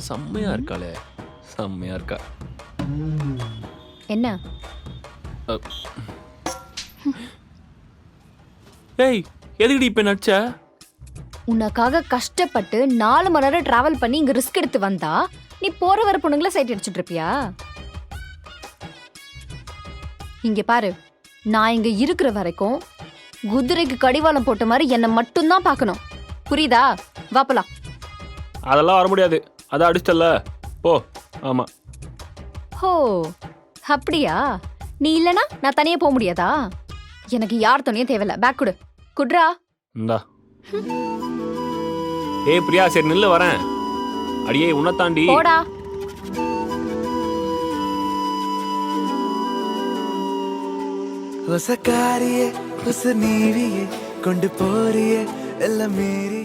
செம்மையா இருக்காளே, செம்மையா இருக்கா. என்ன ஏய், எதுக்குடி இப்ப நடிச்ச? உனக்காக கஷ்டப்பட்டு 4 மணி நேரம் டிராவல் பண்ணி இங்க ரிஸ்க் எடுத்து வந்தா நீ போற வர பொண்ணுங்களை சைட் அடிச்சுட்டு இருப்பியா? இங்க பாரு, நான் இங்க இருக்கிற வரைக்கும் குதிரைக்கு கடிவாளம் போட்ட மாதிரி என்ன மட்டும்தான் பார்க்கணும். புரியுதா? வாப்பலாம். அதெல்லாம் வர முடியாது, அதான் அடிச்சிட்டல, போ. ஆமா. ஹோ, அப்படியா? நீ இல்லனா நான் தனியா போக முடியாதா? எனக்கு யார் துணையும் தேவையில்ல. பேக் குடு. குட்ரா. இந்தா. ஏய் பிரியா, சரி நில்லு, வரேன். அடியே உன்னை தாண்டி. போடா. ಹೊಸ ಕಾರಿಯೇ ಹೊಸ ನೀರಿಯೇ ಕೊಂಡು ಪೋರಿಯೇ ಎಲ್ಲ ಮೀರಿ